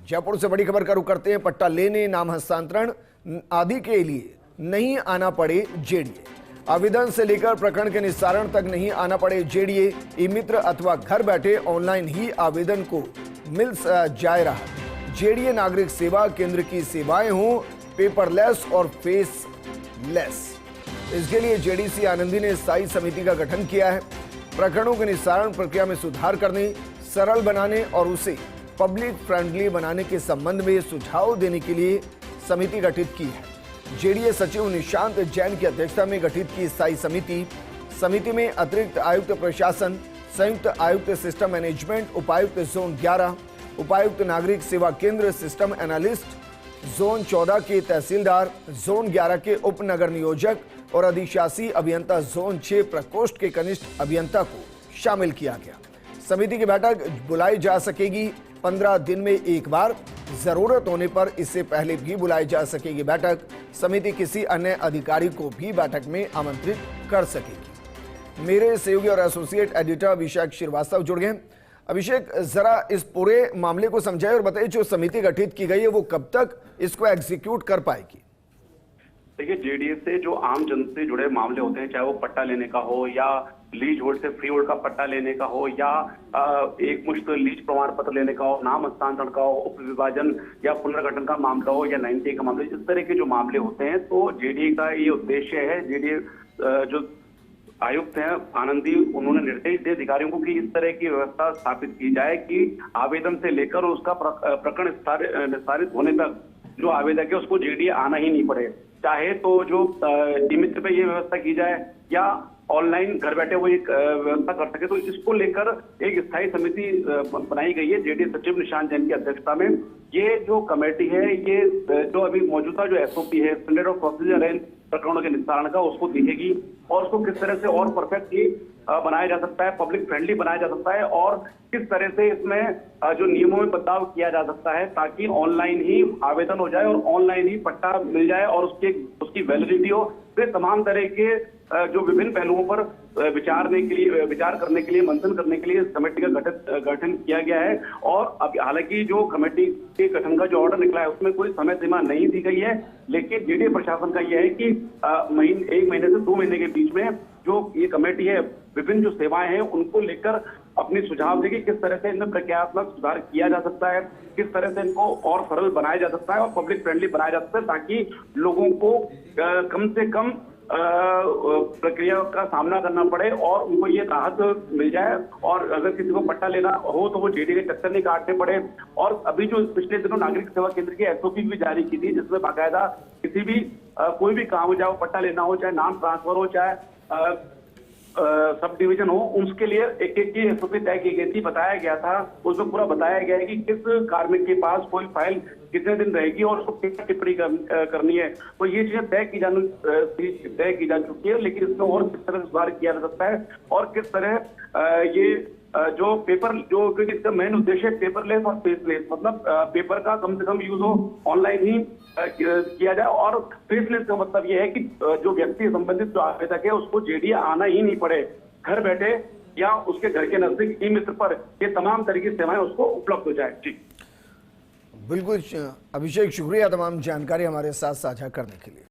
जयपुर से बड़ी खबर का रुख करते हैं। पट्टा लेने, नाम हस्तांतरण आदि के लिए नहीं आना पड़े जेडीए। आवेदन से लेकर प्रकरण के निस्तारण तक नहीं आना पड़े जेडीए। ई मित्र अथवा घर बैठे ऑनलाइन ही आवेदन को मिल जाए रहा। जेडीए नागरिक सेवा केंद्र की सेवाएं हों पेपरलेस और फेसलेस। इसके लिए जेडीसी आनंदी ने स्थायी समिति का गठन किया है। प्रकरणों के निस्तारण प्रक्रिया में सुधार करने, सरल बनाने और उसे पब्लिक फ्रेंडली बनाने के संबंध में सुझाव देने के लिए समिति गठित की है। जेडीए सचिव निशांत जैन की अध्यक्षता में गठित की स्थायी समिति में अतिरिक्त आयुक्त प्रशासन, संयुक्त आयुक्त सिस्टम मैनेजमेंट, उपायुक्त जोन 11, उपायुक्त नागरिक सेवा केंद्र सिस्टम एनालिस्ट, जोन 14 के तहसीलदार, जोन 11 के उप नगर नियोजक और अधिशासी अभियंता जोन 6 प्रकोष्ठ के कनिष्ठ अभियंता को शामिल किया गया। समिति की बैठक बुलाई जा सकेगी 15 दिन में एक बार, जरूरत होने पर इससे पहले भी बुलाई जा सकेगी बैठक। समिति किसी अन्य अधिकारी को भी बैठक में आमंत्रित कर सकेगी। मेरे सहयोगी और एसोसिएट एडिटर अभिषेक श्रीवास्तव जुड़ गए। अभिषेक, जरा इस पूरे मामले को समझाइए और बताइए, जो समिति गठित की गई है वो कब तक इसको एग्जीक्यूट कर पाएगी? देखिए, जेडीए से जो आम जन से जुड़े मामले होते हैं, चाहे वो पट्टा लेने का हो या लीज होल्ड से फ्री होल्ड का पट्टा लेने का हो या एक मुश्त लीज प्रमाण पत्र लेने का हो, नाम हस्तांतरण का हो, उप विभाजन या पुनर्गठन का मामला हो या 90 का मामला, इस तरह के जो मामले होते हैं तो जेडीए का ये उद्देश्य है। जेडीए जो आयुक्त हैं आनंदी, उन्होंने निर्देश दिए अधिकारियों को कि इस तरह की व्यवस्था स्थापित की जाए कि आवेदन से लेकर उसका प्रकरण निस्तारित होने तक जो आवेदक है उसको जेडीए आना ही नहीं पड़े। चाहे तो जो निमित्त पे ये व्यवस्था की जाए या ऑनलाइन घर बैठे वो एक व्यवस्था कर सके, तो इसको लेकर एक स्थायी समिति बनाई गई है जेडीए सचिव निशांत जैन की अध्यक्षता में। ये जो कमेटी है, ये जो अभी मौजूदा जो एसओपी है, स्टैंडर्ड ऑफ प्रोसीजर है प्रकरणों के निस्तारण का, उसको देखेगी और उसको किस तरह से और परफेक्टली बनाया जा सकता है, पब्लिक फ्रेंडली बनाया जा सकता है और किस तरह से इसमें जो नियमों में बदलाव किया जा सकता है ताकि ऑनलाइन ही आवेदन हो जाए और ऑनलाइन ही पट्टा मिल जाए और उसकी वैलिडिटी हो। वे तमाम तरह के जो विभिन्न पहलुओं पर विचार करने के लिए, मंथन करने के लिए इस कमेटी का गठन किया गया है। और अब हालांकि जो कमेटी के गठन का जो ऑर्डर निकला है उसमें कोई समय सीमा नहीं दी गई है, लेकिन जेडीए प्रशासन का यह है कि 1 महीने से 2 महीने के बीच में जो ये कमेटी है विभिन्न जो सेवाएं हैं उनको लेकर अपनी सुझाव देगी, किस तरह से इनमें प्रक्रियात्मक सुधार किया जा सकता है, किस तरह से इनको और सरल बनाया जा सकता है और पब्लिक फ्रेंडली बनाया जा सकता है ताकि लोगों को कम से कम प्रक्रिया का सामना करना पड़े और उनको ये राहत मिल जाए। और अगर किसी को पट्टा लेना हो तो वो जेडीए के चक्कर नहीं काटने पड़े। और अभी जो पिछले दिनों नागरिक सेवा केंद्र की एसओपी भी जारी की थी, जिसमें बाकायदा किसी भी कोई भी काम हो, चाहे वो पट्टा लेना हो, चाहे नाम ट्रांसफर हो, चाहे सब डिवीजन हो, उसके लिए एक की एसओपी तय की गई थी, बताया गया था, उसमें पूरा बताया गया है कि किस कार्मिक के पास कोई फाइल कितने दिन रहेगी और उसको क्या टिप्पणी करनी है। तो ये चीजें तय की जा चुकी है, लेकिन इसमें और किस तरह सुधार किया जा सकता है और किस तरह ये जो पेपर जो क्योंकि इसका मेन उद्देश्य है पेपरलेस और फेसलेस, मतलब पेपर का कम से कम यूज हो, ऑनलाइन ही किया जाए। और फेसलेस का मतलब यह है कि जो व्यक्ति संबंधित जो आवेदक है उसको जेडीए आना ही नहीं पड़े, घर बैठे या उसके घर के नजदीक ई मित्र पर ये तमाम तरह की सेवाएं उसको उपलब्ध हो जाए। जी बिल्कुल अभिषेक, शुक्रिया तमाम जानकारी हमारे साथ साझा करने के लिए।